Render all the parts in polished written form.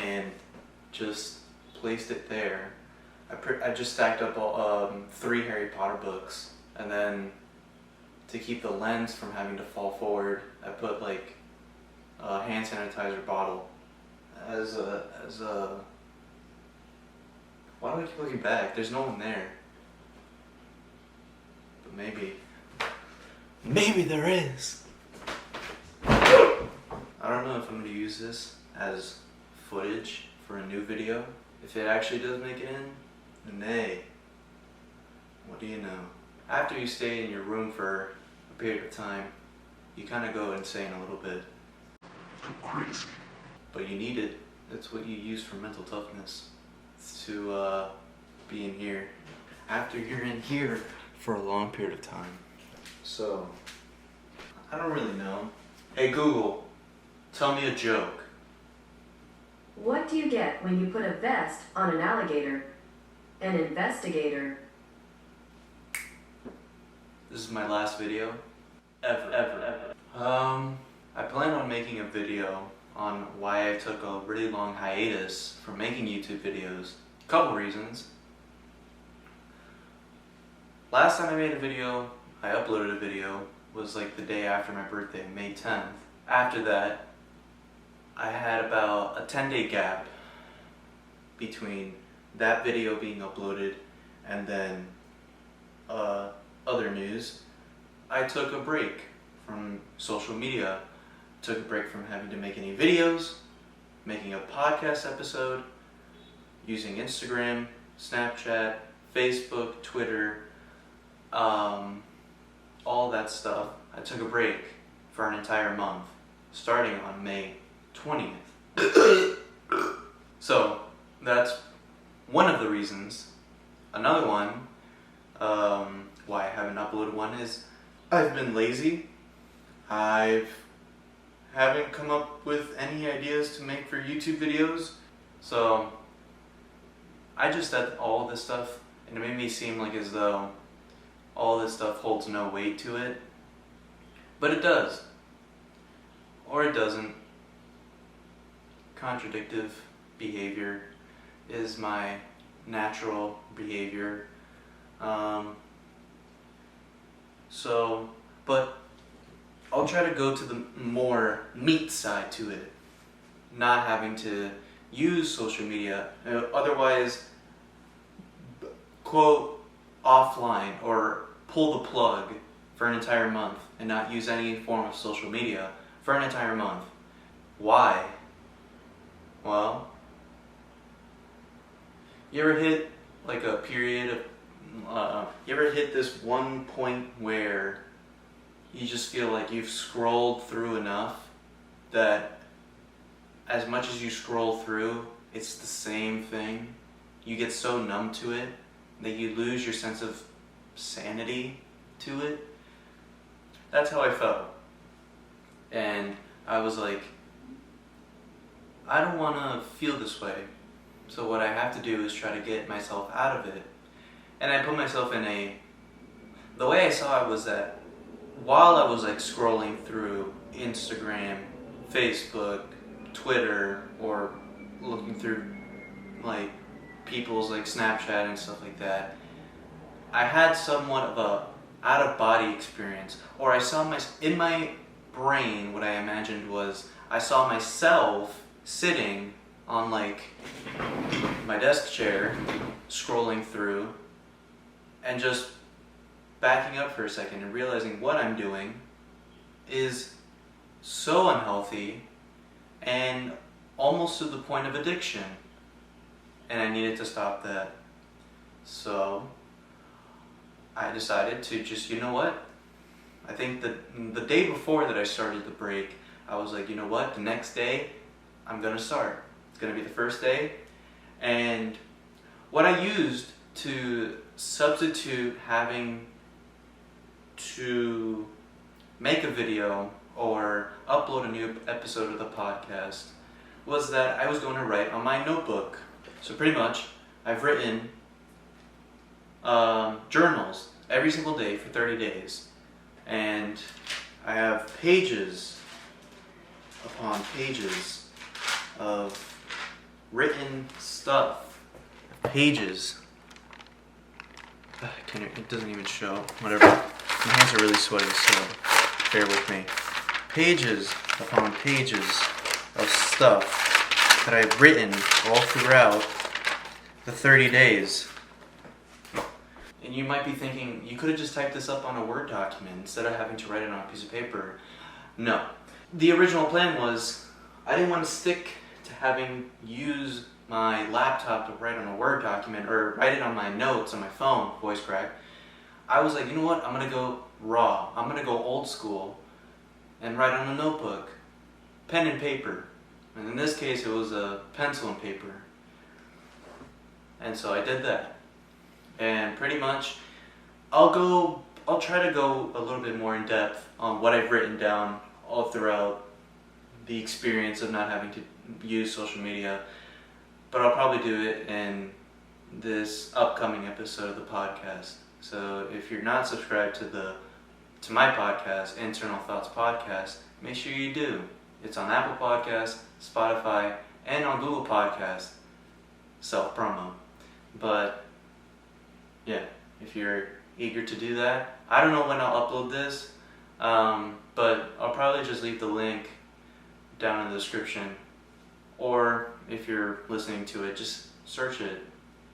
and just placed it there. I just stacked up 3 Harry Potter books, and then to keep the lens from having to fall forward, I put like a hand sanitizer bottle as a. Why do I keep looking back? There's no one there. But maybe there is. I don't know if I'm going to use this as footage for a new video. If it actually does make it in, then hey, what do you know? After you stay in your room for a period of time, you kind of go insane a little bit. Crazy. But you need it. That's what you use for mental toughness. It's to be in here. After you're in here for a long period of time. So, I don't really know. Hey Google, tell me a joke. What do you get when you put a vest on an alligator? An investigator. This is my last video. Ever. I plan on making a video on why I took a really long hiatus from making YouTube videos. Couple reasons. Last time I made a video, I uploaded a video, was like the day after my birthday, May 10th. After that, I had about a 10-day gap between that video being uploaded and then other news. I took a break from social media, took a break from having to make any videos, making a podcast episode, using Instagram, Snapchat, Facebook, Twitter, all that stuff. I took a break for an entire month, starting on May 20th. So, that's one of the reasons. Another one, why I haven't uploaded one is I've been lazy. I haven't come up with any ideas to make for YouTube videos. So, I just said all this stuff, and it made me seem like as though all this stuff holds no weight to it. But it does. Or it doesn't. Contradictive behavior is my natural behavior. But I'll try to go to the more meat side to it. Not having to use social media. Otherwise, quote, offline or pull the plug for an entire month and not use any form of social media for an entire month. Why? Well, you ever hit like a period of, you ever hit this one point where you just feel like you've scrolled through enough that as much as you scroll through, it's the same thing? You get so numb to it that you lose your sense of sanity to it? That's how I felt. And I was like, I don't want to feel this way. So what I have to do is try to get myself out of it. And I put myself in the way I saw it was that while I was like scrolling through Instagram, Facebook, Twitter, or looking through like people's like Snapchat and stuff like that, I had somewhat of a out-of-body experience, or I saw in my brain, what I imagined was I saw myself sitting on like my desk chair, scrolling through, and just backing up for a second and realizing what I'm doing is so unhealthy and almost to the point of addiction, and I needed to stop that. So I decided to just, you know what, I think that the day before that I started the break, I was like, you know what, the next day I'm gonna start. It's gonna be the first day. And what I used to substitute having to make a video or upload a new episode of the podcast was that I was going to write on my notebook. So pretty much, I've written journals every single day for 30 days. And I have pages upon pages of written stuff, pages. It doesn't even show. Whatever. My hands are really sweaty, so bear with me. Pages upon pages of stuff that I've written all throughout the 30 days. And you might be thinking, you could have just typed this up on a Word document instead of having to write it on a piece of paper. No. The original plan was, I didn't want to stick to having use my laptop to write on a Word document or write it on my notes on my phone, voice crack. I was like, you know what, I'm going to go raw. I'm going to go old school and write on a notebook, pen and paper. And in this case, it was a pencil and paper. And so I did that. And pretty much, I'll try to go a little bit more in depth on what I've written down all throughout the experience of not having to use social media. But I'll probably do it in this upcoming episode of the podcast. So if you're not subscribed to my podcast, Internal Thoughts Podcast, make sure you do. It's on Apple Podcasts, Spotify, and on Google Podcasts. Self-promo. But yeah, if you're eager to do that, I don't know when I'll upload this, but I'll probably just leave the link down in the description. Or if you're listening to it, just search it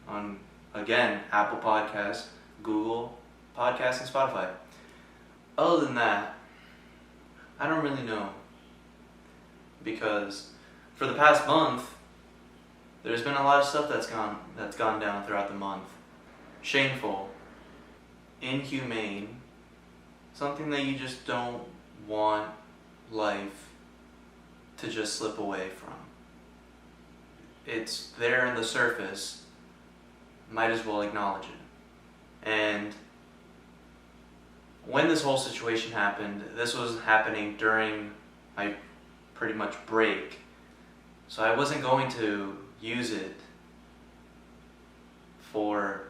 on, again, Apple Podcasts, Google Podcasts, and Spotify. Other than that, I don't really know. Because for the past month, there's been a lot of stuff that's gone down throughout the month. Shameful, inhumane, something that you just don't want life to just slip away from. It's there on the surface, might as well acknowledge it. And when this whole situation happened, this was happening during my pretty much break. So I wasn't going to use it for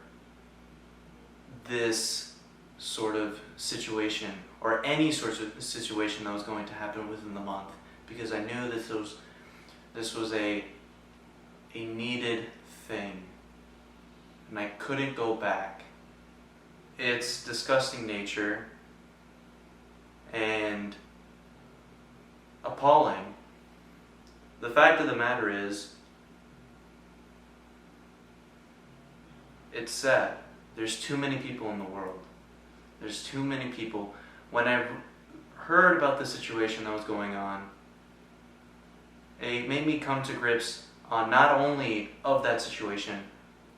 this sort of situation or any sort of situation that was going to happen within the month, because I knew that this was a needed thing and I couldn't go back. It's disgusting nature and appalling. The fact of the matter is, it's sad. There's too many people in the world. There's too many people. When I heard about the situation that was going on, it made me come to grips on not only of that situation,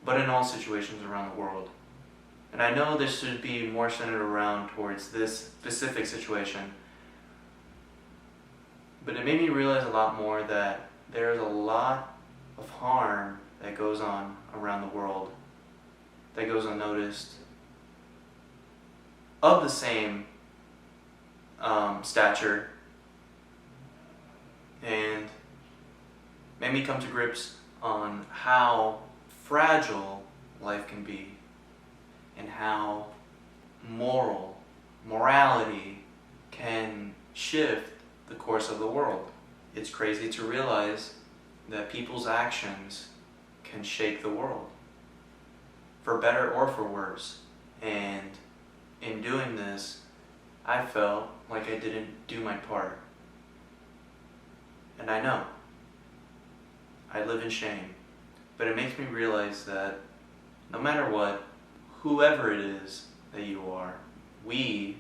but in all situations around the world. And I know this should be more centered around towards this specific situation, but it made me realize a lot more that there's a lot of harm that goes on around the world that goes unnoticed, of the same stature, and made me come to grips on how fragile life can be and how morality can shift the course of the world. It's crazy to realize that people's actions can shake the world, for better or for worse. And in doing this, I felt like I didn't do my part. And I know. I live in shame. But it makes me realize that no matter what, whoever it is that you are, we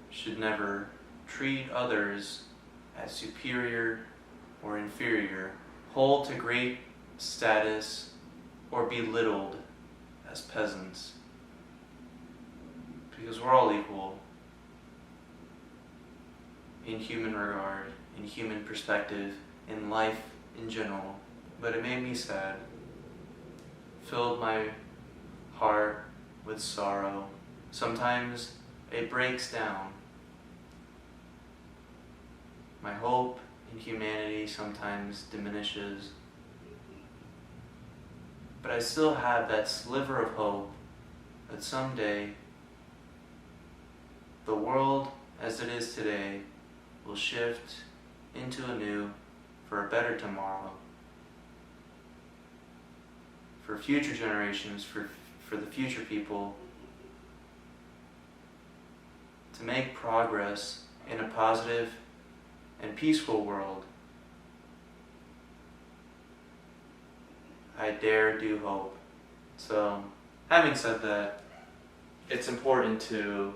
should never treat others as superior or inferior, hold to great status, or belittled as peasants. Because we're all equal in human regard, in human perspective, in life in general. But it made me sad, filled my heart with sorrow. Sometimes it breaks down. My hope in humanity sometimes diminishes. But I still have that sliver of hope that someday the world as it is today will shift into a new, for a better tomorrow. for future generations, for the future people, to make progress in a positive and peaceful world. I do hope. So, having said that, it's important to,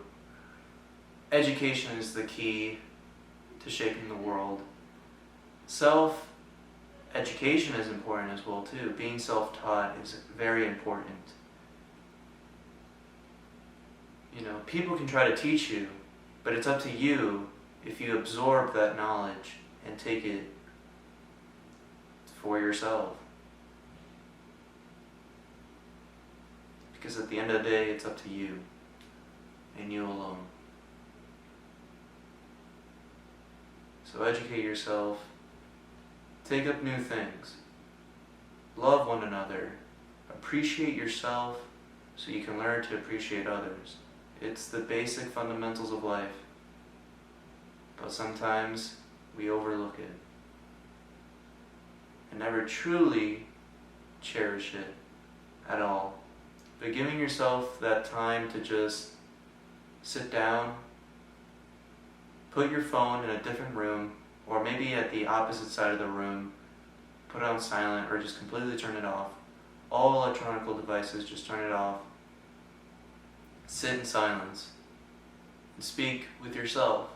education is the key to shaping the world. Self-education is important as well too. Being self-taught is very important. You know, people can try to teach you, but it's up to you if you absorb that knowledge and take it for yourself. Because at the end of the day, it's up to you, and you alone. So educate yourself, take up new things, love one another, appreciate yourself so you can learn to appreciate others. It's the basic fundamentals of life, but sometimes we overlook it and never truly cherish it at all. But giving yourself that time to just sit down, put your phone in a different room, or maybe at the opposite side of the room, put it on silent or just completely turn it off. All electronic devices, just turn it off. Sit in silence and speak with yourself.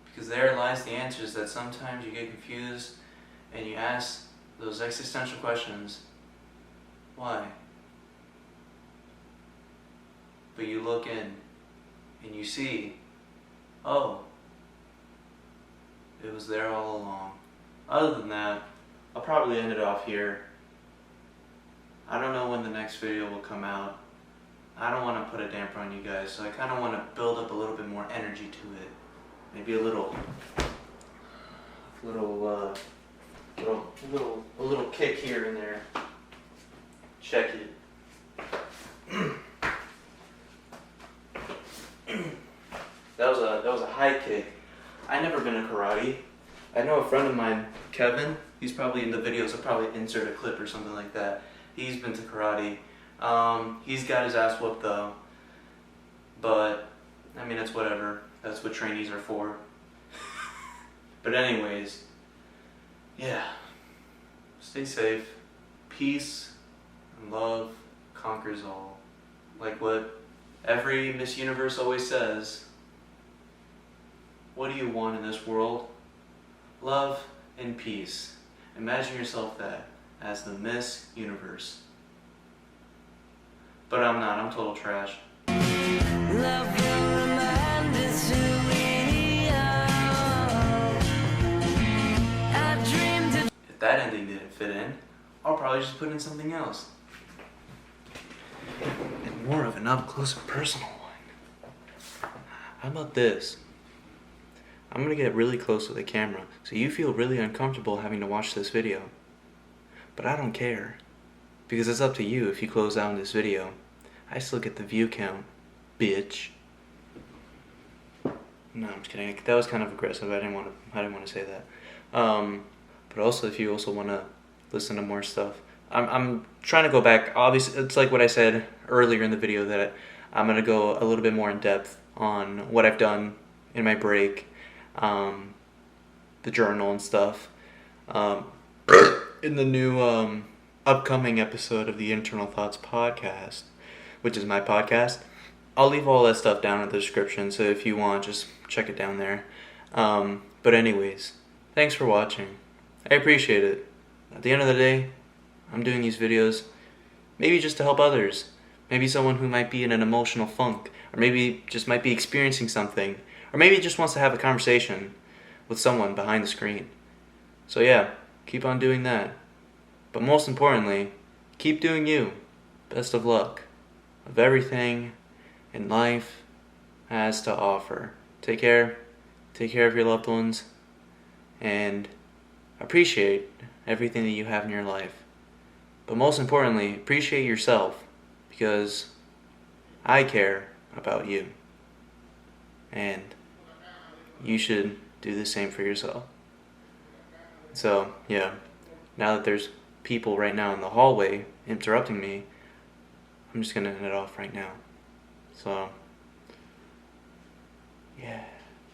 Because there lies the answers that sometimes you get confused and you ask those existential questions. Why? But you look in and you see, oh, it was there all along. Other than that, I'll probably end it off here. I don't know when the next video will come out. I don't want to put a damper on you guys, so I kind of want to build up a little bit more energy to it. Maybe a little kick here and there. Check it. That was a high kick. I never been in karate. I know a friend of mine, Kevin. He's probably in the videos. I'll probably insert a clip or something like that. He's been to karate. He's got his ass whooped though. But I mean, it's whatever. That's what trainees are for. But anyways, yeah. Stay safe. Peace and love conquers all. Like what every Miss Universe always says. What do you want in this world? Love and peace. Imagine yourself that as the Miss Universe. But I'm not. I'm total trash. Love will remind us who we are. I dreamed of. If that ending didn't fit in, I'll probably just put in something else. And more of an up-close and personal one. How about this? I'm gonna get really close with the camera, so you feel really uncomfortable having to watch this video. But I don't care, because it's up to you if you close out in this video. I still get the view count, bitch. No, I'm just kidding. That was kind of aggressive. I didn't want to say that. But also, if you also want to listen to more stuff, I'm trying to go back. Obviously, it's like what I said earlier in the video, that I'm gonna go a little bit more in depth on what I've done in my break, the journal and stuff. In the new upcoming episode of the Internal Thoughts podcast, which is my podcast, I'll leave all that stuff down in the description, so if you want, just check it down there. But anyways, thanks for watching. I appreciate it. At the end of the day, I'm doing these videos maybe just to help others. Maybe someone who might be in an emotional funk, or maybe just might be experiencing something, or maybe just wants to have a conversation with someone behind the screen. So yeah, keep on doing that. But most importantly, keep doing you. Best of luck of everything in life has to offer. Take care of your loved ones, and appreciate everything that you have in your life. But most importantly, appreciate yourself, because I care about you, and you should do the same for yourself. So yeah, now that there's people right now in the hallway interrupting me, I'm just gonna end it off right now. So, yeah.